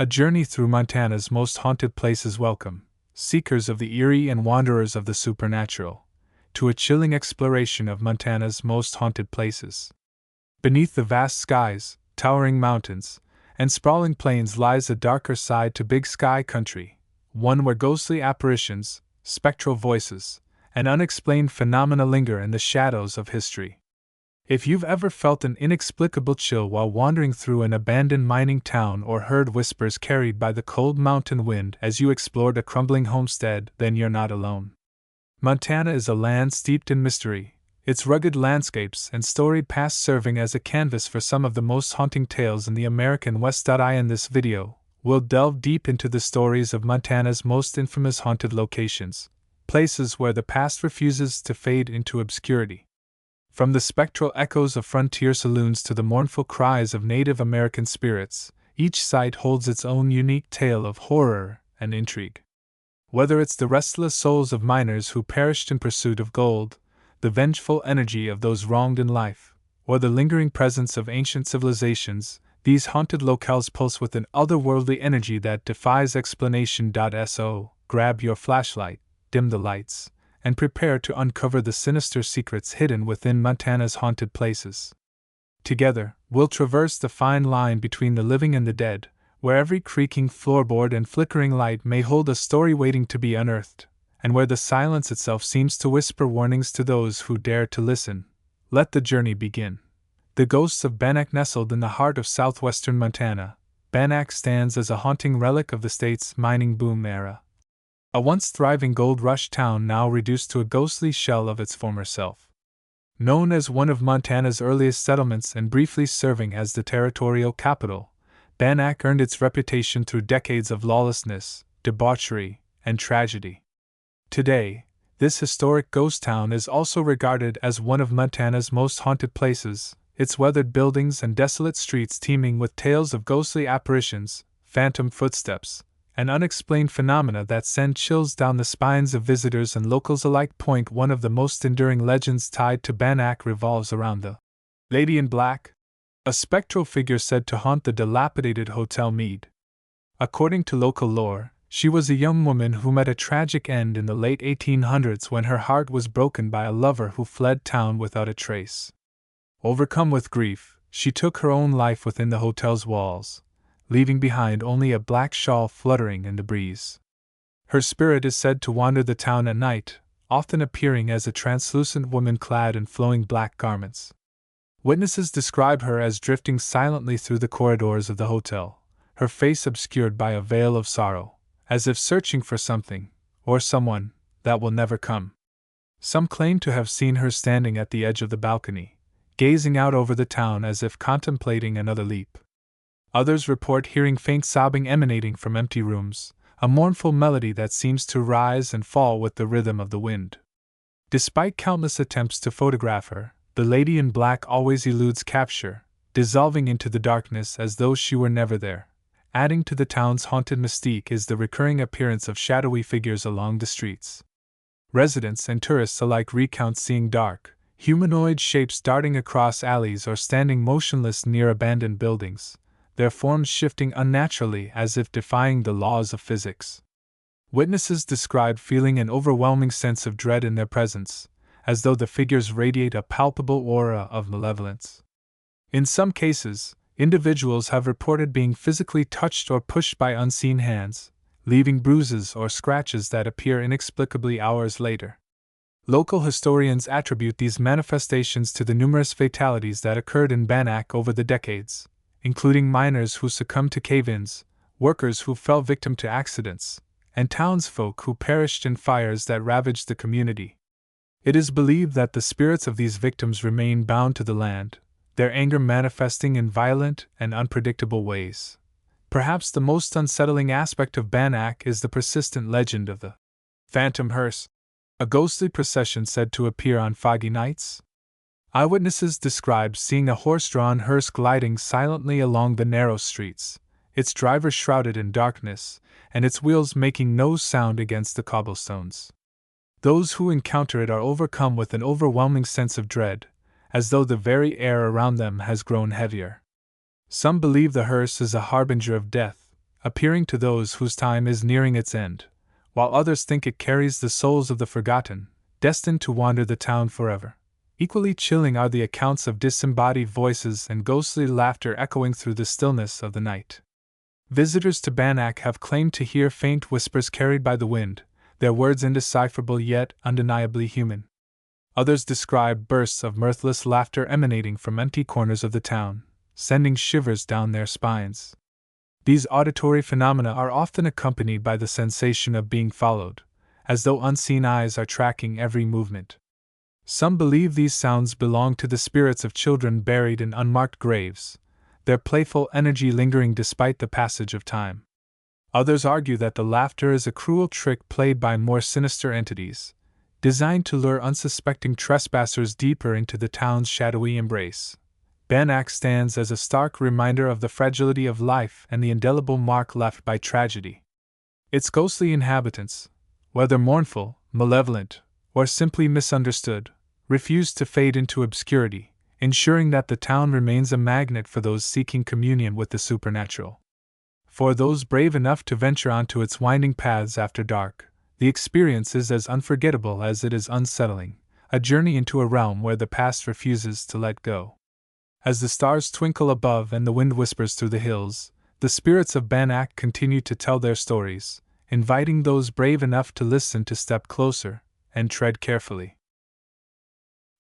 A journey through Montana's most haunted places welcome, seekers of the eerie and wanderers of the supernatural, to a chilling exploration of Montana's most haunted places. Beneath the vast skies, towering mountains, and sprawling plains lies a darker side to Big Sky Country, one where ghostly apparitions, spectral voices, and unexplained phenomena linger in the shadows of history. If you've ever felt an inexplicable chill while wandering through an abandoned mining town or heard whispers carried by the cold mountain wind as you explored a crumbling homestead, then you're not alone. Montana is a land steeped in mystery, its rugged landscapes and storied past serving as a canvas for some of the most haunting tales in the American West. In this video, we'll delve deep into the stories of Montana's most infamous haunted locations, places where the past refuses to fade into obscurity. From the spectral echoes of frontier saloons to the mournful cries of Native American spirits, each site holds its own unique tale of horror and intrigue. Whether it's the restless souls of miners who perished in pursuit of gold, the vengeful energy of those wronged in life, or the lingering presence of ancient civilizations, these haunted locales pulse with an otherworldly energy that defies explanation. So, grab your flashlight, dim the lights, and prepare to uncover the sinister secrets hidden within Montana's haunted places. Together, we'll traverse the fine line between the living and the dead, where every creaking floorboard and flickering light may hold a story waiting to be unearthed, and where the silence itself seems to whisper warnings to those who dare to listen. Let the journey begin. The ghosts of Bannack. Nestled in the heart of southwestern Montana, Bannack stands as a haunting relic of the state's mining boom era. A once thriving gold rush town now reduced to a ghostly shell of its former self. Known as one of Montana's earliest settlements and briefly serving as the territorial capital, Bannack earned its reputation through decades of lawlessness, debauchery, and tragedy. Today, this historic ghost town is also regarded as one of Montana's most haunted places, its weathered buildings and desolate streets teeming with tales of ghostly apparitions, phantom footsteps, and unexplained phenomena that send chills down the spines of visitors and locals alike. One of the most enduring legends tied to Bannack revolves around the Lady in Black, a spectral figure said to haunt the dilapidated Hotel Meade. According to local lore, she was a young woman who met a tragic end in the late 1800s when her heart was broken by a lover who fled town without a trace. Overcome with grief, she took her own life within the hotel's walls, leaving behind only a black shawl fluttering in the breeze. Her spirit is said to wander the town at night, often appearing as a translucent woman clad in flowing black garments. Witnesses describe her as drifting silently through the corridors of the hotel, her face obscured by a veil of sorrow, as if searching for something, or someone, that will never come. Some claim to have seen her standing at the edge of the balcony, gazing out over the town as if contemplating another leap. Others report hearing faint sobbing emanating from empty rooms, a mournful melody that seems to rise and fall with the rhythm of the wind. Despite countless attempts to photograph her, the Lady in Black always eludes capture, dissolving into the darkness as though she were never there. Adding to the town's haunted mystique is the recurring appearance of shadowy figures along the streets. Residents and tourists alike recount seeing dark, humanoid shapes darting across alleys or standing motionless near abandoned buildings, their forms shifting unnaturally as if defying the laws of physics. Witnesses describe feeling an overwhelming sense of dread in their presence, as though the figures radiate a palpable aura of malevolence. In some cases, individuals have reported being physically touched or pushed by unseen hands, leaving bruises or scratches that appear inexplicably hours later. Local historians attribute these manifestations to the numerous fatalities that occurred in Bannack over the decades, including miners who succumbed to cave-ins, workers who fell victim to accidents, and townsfolk who perished in fires that ravaged the community. It is believed that the spirits of these victims remain bound to the land, their anger manifesting in violent and unpredictable ways. Perhaps the most unsettling aspect of Bannack is the persistent legend of the Phantom Hearse, a ghostly procession said to appear on foggy nights. Eyewitnesses described seeing a horse-drawn hearse gliding silently along the narrow streets, its driver shrouded in darkness, and its wheels making no sound against the cobblestones. Those who encounter it are overcome with an overwhelming sense of dread, as though the very air around them has grown heavier. Some believe the hearse is a harbinger of death, appearing to those whose time is nearing its end, while others think it carries the souls of the forgotten, destined to wander the town forever. Equally chilling are the accounts of disembodied voices and ghostly laughter echoing through the stillness of the night. Visitors to Bannack have claimed to hear faint whispers carried by the wind, their words indecipherable yet undeniably human. Others describe bursts of mirthless laughter emanating from empty corners of the town, sending shivers down their spines. These auditory phenomena are often accompanied by the sensation of being followed, as though unseen eyes are tracking every movement. Some believe these sounds belong to the spirits of children buried in unmarked graves, their playful energy lingering despite the passage of time. Others argue that the laughter is a cruel trick played by more sinister entities, designed to lure unsuspecting trespassers deeper into the town's shadowy embrace. Bannack stands as a stark reminder of the fragility of life and the indelible mark left by tragedy. Its ghostly inhabitants, whether mournful, malevolent, or simply misunderstood, refuse to fade into obscurity, ensuring that the town remains a magnet for those seeking communion with the supernatural. For those brave enough to venture onto its winding paths after dark, the experience is as unforgettable as it is unsettling, a journey into a realm where the past refuses to let go. As the stars twinkle above and the wind whispers through the hills, the spirits of Bannack continue to tell their stories, inviting those brave enough to listen to step closer and tread carefully.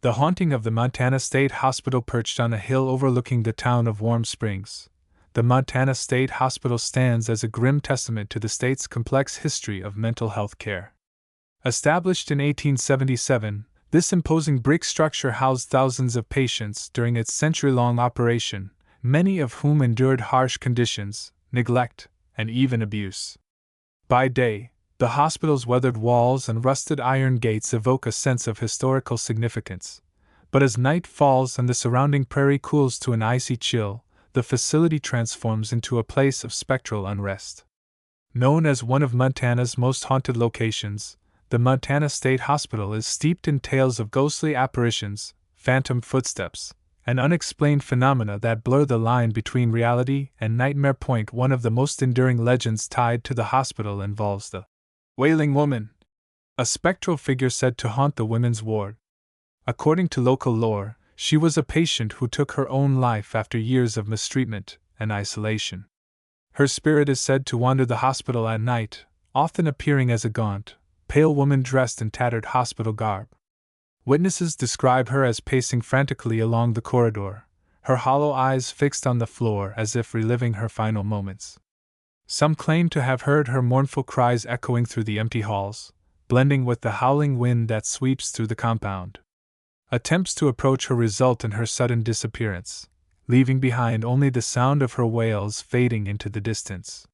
The haunting of the Montana State Hospital. Perched on a hill overlooking the town of Warm Springs, the Montana State Hospital stands as a grim testament to the state's complex history of mental health care. Established in 1877, this imposing brick structure housed thousands of patients during its century-long operation, many of whom endured harsh conditions, neglect, and even abuse. By day, the hospital's weathered walls and rusted iron gates evoke a sense of historical significance, but as night falls and the surrounding prairie cools to an icy chill, the facility transforms into a place of spectral unrest. Known as one of Montana's most haunted locations, the Montana State Hospital is steeped in tales of ghostly apparitions, phantom footsteps, and unexplained phenomena that blur the line between reality and nightmare. One of the most enduring legends tied to the hospital involves the Wailing Woman, a spectral figure said to haunt the women's ward. According to local lore, she was a patient who took her own life after years of mistreatment and isolation. Her spirit is said to wander the hospital at night, often appearing as a gaunt, pale woman dressed in tattered hospital garb. Witnesses describe her as pacing frantically along the corridor, her hollow eyes fixed on the floor as if reliving her final moments. Some claim to have heard her mournful cries echoing through the empty halls, blending with the howling wind that sweeps through the compound. Attempts to approach her result in her sudden disappearance, leaving behind only the sound of her wails fading into the distance.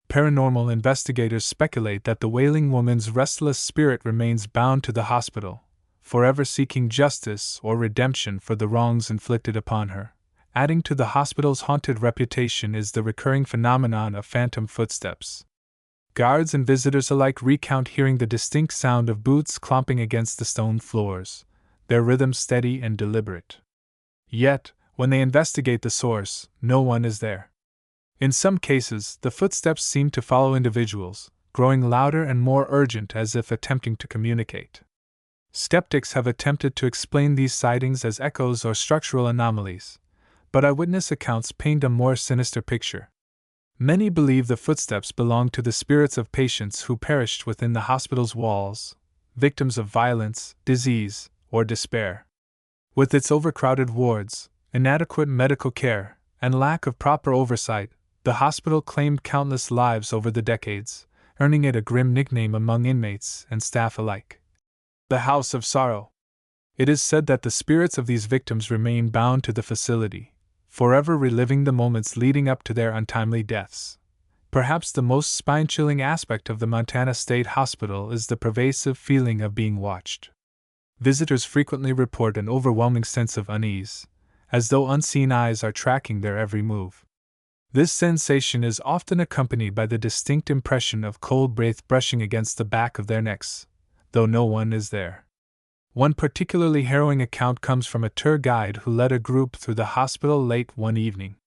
Paranormal investigators speculate that the Wailing Woman's restless spirit remains bound to the hospital, forever seeking justice or redemption for the wrongs inflicted upon her. Adding to the hospital's haunted reputation is the recurring phenomenon of phantom footsteps. Guards and visitors alike recount hearing the distinct sound of boots clomping against the stone floors, their rhythm steady and deliberate. Yet, when they investigate the source, no one is there. In some cases, the footsteps seem to follow individuals, growing louder and more urgent as if attempting to communicate. Skeptics have attempted to explain these sightings as echoes or structural anomalies, but eyewitness accounts paint a more sinister picture. Many believe the footsteps belong to the spirits of patients who perished within the hospital's walls, victims of violence, disease, or despair. With its overcrowded wards, inadequate medical care, and lack of proper oversight, the hospital claimed countless lives over the decades, earning it a grim nickname among inmates and staff alike. The House of Sorrow. It is said that the spirits of these victims remain bound to the facility, forever reliving the moments leading up to their untimely deaths. Perhaps the most spine-chilling aspect of the Montana State Hospital is the pervasive feeling of being watched. Visitors frequently report an overwhelming sense of unease, as though unseen eyes are tracking their every move. This sensation is often accompanied by the distinct impression of cold breath brushing against the back of their necks, though no one is there. One particularly harrowing account comes from a tour guide who led a group through the hospital late one evening.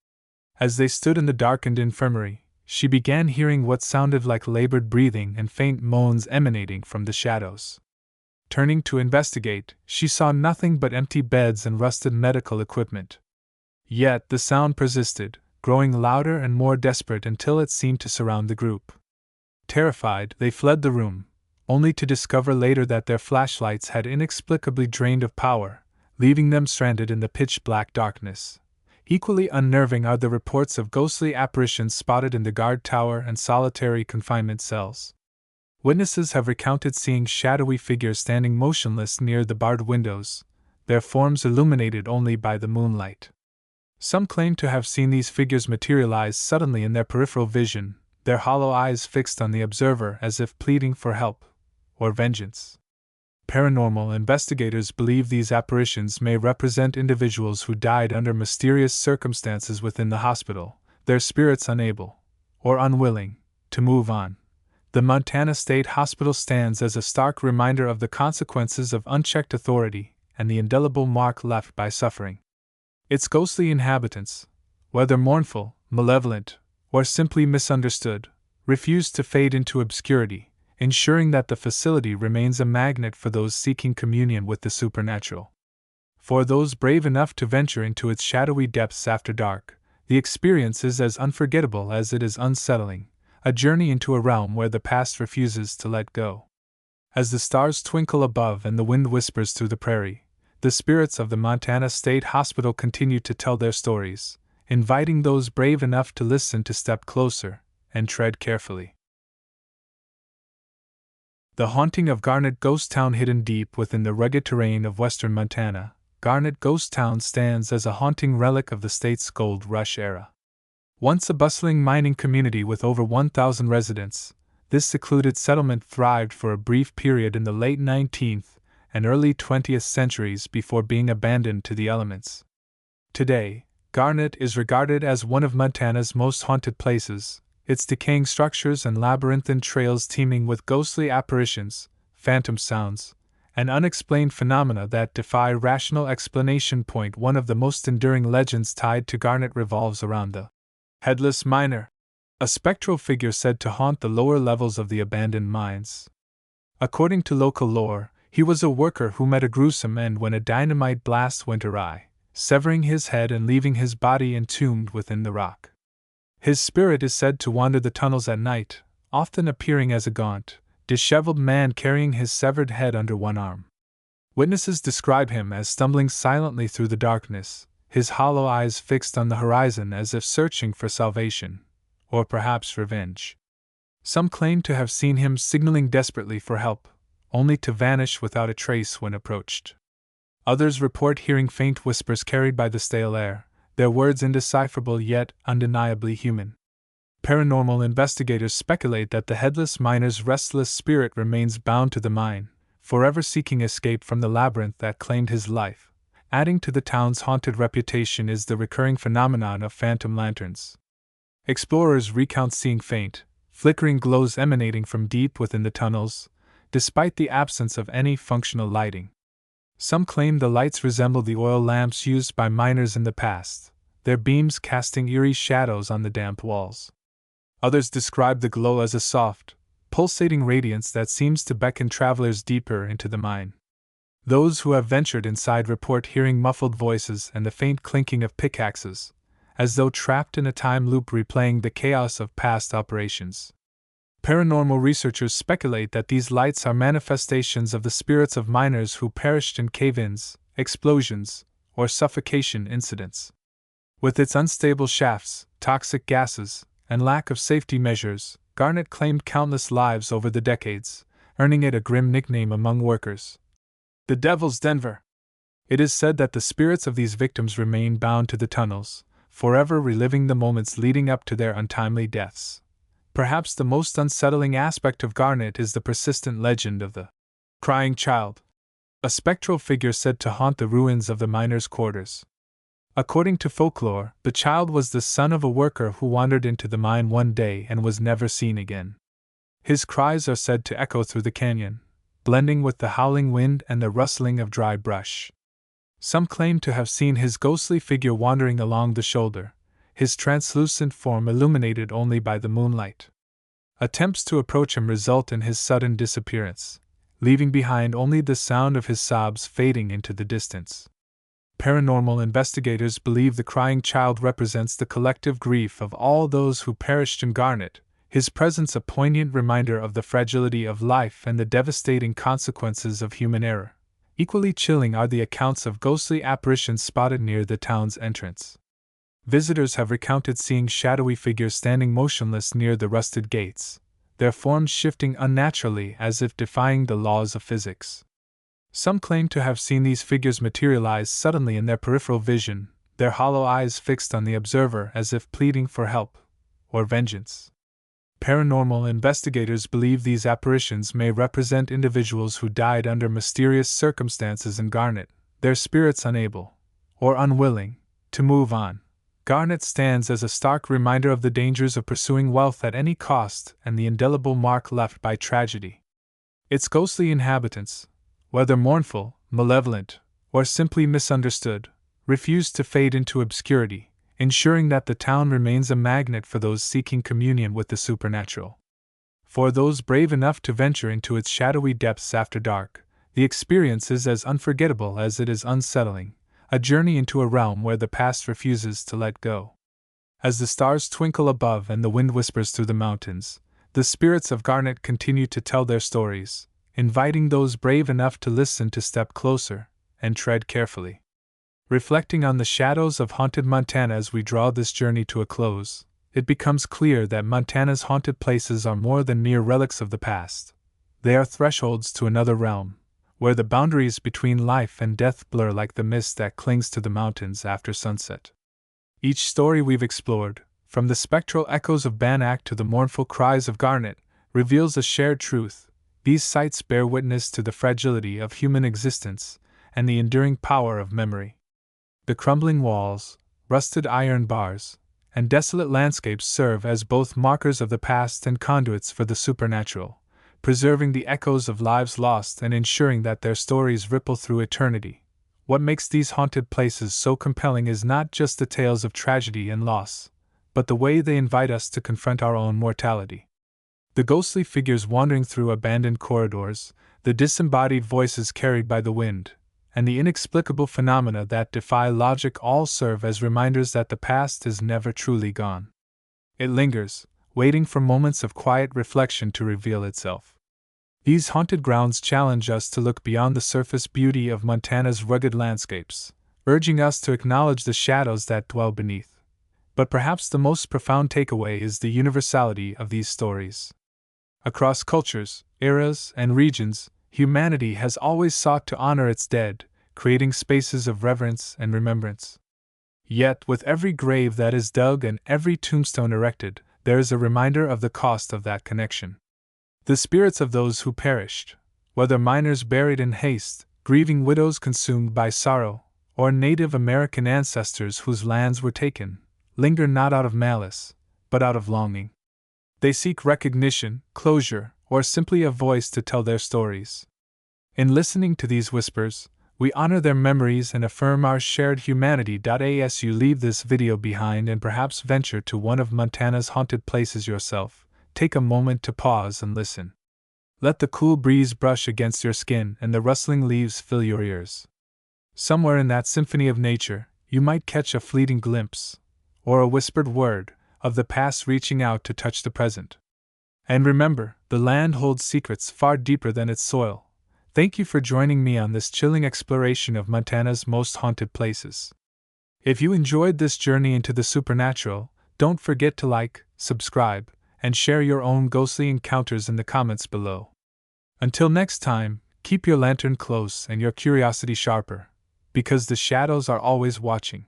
As they stood in the darkened infirmary, she began hearing what sounded like labored breathing and faint moans emanating from the shadows. Turning to investigate, she saw nothing but empty beds and rusted medical equipment. Yet the sound persisted, growing louder and more desperate until it seemed to surround the group. Terrified, they fled the room, only to discover later that their flashlights had inexplicably drained of power, leaving them stranded in the pitch-black darkness. Equally unnerving are the reports of ghostly apparitions spotted in the guard tower and solitary confinement cells. Witnesses have recounted seeing shadowy figures standing motionless near the barred windows, their forms illuminated only by the moonlight. Some claim to have seen these figures materialize suddenly in their peripheral vision, their hollow eyes fixed on the observer as if pleading for help or vengeance. Paranormal investigators believe these apparitions may represent individuals who died under mysterious circumstances within the hospital, their spirits unable, or unwilling, to move on. The Montana State Hospital stands as a stark reminder of the consequences of unchecked authority and the indelible mark left by suffering. Its ghostly inhabitants, whether mournful, malevolent, or simply misunderstood, refuse to fade into obscurity, ensuring that the facility remains a magnet for those seeking communion with the supernatural. For those brave enough to venture into its shadowy depths after dark, the experience is as unforgettable as it is unsettling, a journey into a realm where the past refuses to let go. As the stars twinkle above and the wind whispers through the prairie, the spirits of the Montana State Hospital continue to tell their stories, inviting those brave enough to listen to step closer and tread carefully. The haunting of Bannack Ghost Town. Hidden deep within the rugged terrain of western Montana, Bannack Ghost Town stands as a haunting relic of the state's gold rush era. Once a bustling mining community with over 1,000 residents, this secluded settlement thrived for a brief period in the late 19th and early 20th centuries before being abandoned to the elements. Today, Bannack is regarded as one of Montana's most haunted places, its decaying structures and labyrinthine trails teeming with ghostly apparitions, phantom sounds, and unexplained phenomena that defy rational explanation. One of the most enduring legends tied to Bannack revolves around the headless miner, a spectral figure said to haunt the lower levels of the abandoned mines. According to local lore, he was a worker who met a gruesome end when a dynamite blast went awry, severing his head and leaving his body entombed within the rock. His spirit is said to wander the tunnels at night, often appearing as a gaunt, disheveled man carrying his severed head under one arm. Witnesses describe him as stumbling silently through the darkness, his hollow eyes fixed on the horizon as if searching for salvation, or perhaps revenge. Some claim to have seen him signaling desperately for help, only to vanish without a trace when approached. Others report hearing faint whispers carried by the stale air, their words indecipherable yet undeniably human. Paranormal investigators speculate that the headless miner's restless spirit remains bound to the mine, forever seeking escape from the labyrinth that claimed his life. Adding to the town's haunted reputation is the recurring phenomenon of phantom lanterns. Explorers recount seeing faint, flickering glows emanating from deep within the tunnels, despite the absence of any functional lighting. Some claim the lights resemble the oil lamps used by miners in the past, their beams casting eerie shadows on the damp walls. Others describe the glow as a soft, pulsating radiance that seems to beckon travelers deeper into the mine. Those who have ventured inside report hearing muffled voices and the faint clinking of pickaxes, as though trapped in a time loop replaying the chaos of past operations. Paranormal researchers speculate that these lights are manifestations of the spirits of miners who perished in cave-ins, explosions, or suffocation incidents. With its unstable shafts, toxic gases, and lack of safety measures, Bannack claimed countless lives over the decades, earning it a grim nickname among workers. The Devil's Denver. It is said that the spirits of these victims remain bound to the tunnels, forever reliving the moments leading up to their untimely deaths. Perhaps the most unsettling aspect of Bannack is the persistent legend of the crying child, a spectral figure said to haunt the ruins of the miners' quarters. According to folklore, the child was the son of a worker who wandered into the mine one day and was never seen again. His cries are said to echo through the canyon, blending with the howling wind and the rustling of dry brush. Some claim to have seen his ghostly figure wandering along the shoulder, his translucent form illuminated only by the moonlight. Attempts to approach him result in his sudden disappearance, leaving behind only the sound of his sobs fading into the distance. Paranormal investigators believe the crying child represents the collective grief of all those who perished in Garnet, his presence a poignant reminder of the fragility of life and the devastating consequences of human error. Equally chilling are the accounts of ghostly apparitions spotted near the town's entrance. Visitors have recounted seeing shadowy figures standing motionless near the rusted gates, their forms shifting unnaturally as if defying the laws of physics. Some claim to have seen these figures materialize suddenly in their peripheral vision, their hollow eyes fixed on the observer as if pleading for help or vengeance. Paranormal investigators believe these apparitions may represent individuals who died under mysterious circumstances in Garnet, their spirits unable, or unwilling, to move on. Garnet stands as a stark reminder of the dangers of pursuing wealth at any cost and the indelible mark left by tragedy. Its ghostly inhabitants, whether mournful, malevolent, or simply misunderstood, refuse to fade into obscurity, ensuring that the town remains a magnet for those seeking communion with the supernatural. For those brave enough to venture into its shadowy depths after dark, the experience is as unforgettable as it is unsettling, a journey into a realm where the past refuses to let go. As the stars twinkle above and the wind whispers through the mountains, the spirits of Garnet continue to tell their stories, inviting those brave enough to listen to step closer and tread carefully. Reflecting on the shadows of haunted Montana as we draw this journey to a close, it becomes clear that Montana's haunted places are more than mere relics of the past. They are thresholds to another realm, where the boundaries between life and death blur like the mist that clings to the mountains after sunset. Each story we've explored, from the spectral echoes of Bannack to the mournful cries of Garnet, reveals a shared truth. These sites bear witness to the fragility of human existence and the enduring power of memory. The crumbling walls, rusted iron bars, and desolate landscapes serve as both markers of the past and conduits for the supernatural, preserving the echoes of lives lost and ensuring that their stories ripple through eternity. What makes these haunted places so compelling is not just the tales of tragedy and loss, but the way they invite us to confront our own mortality. The ghostly figures wandering through abandoned corridors, the disembodied voices carried by the wind, and the inexplicable phenomena that defy logic all serve as reminders that the past is never truly gone. It lingers, waiting for moments of quiet reflection to reveal itself. These haunted grounds challenge us to look beyond the surface beauty of Montana's rugged landscapes, urging us to acknowledge the shadows that dwell beneath. But perhaps the most profound takeaway is the universality of these stories. Across cultures, eras, and regions, humanity has always sought to honor its dead, creating spaces of reverence and remembrance. Yet, with every grave that is dug and every tombstone erected, there is a reminder of the cost of that connection. The spirits of those who perished, whether miners buried in haste, grieving widows consumed by sorrow, or Native American ancestors whose lands were taken, linger not out of malice, but out of longing. They seek recognition, closure, or simply a voice to tell their stories. In listening to these whispers, we honor their memories and affirm our shared humanity. As you leave this video behind and perhaps venture to one of Montana's haunted places yourself, take a moment to pause and listen. Let the cool breeze brush against your skin and the rustling leaves fill your ears. Somewhere in that symphony of nature, you might catch a fleeting glimpse, or a whispered word, of the past reaching out to touch the present. And remember, the land holds secrets far deeper than its soil. Thank you for joining me on this chilling exploration of Montana's most haunted places. If you enjoyed this journey into the supernatural, don't forget to like, subscribe, and share your own ghostly encounters in the comments below. Until next time, keep your lantern close and your curiosity sharper, because the shadows are always watching.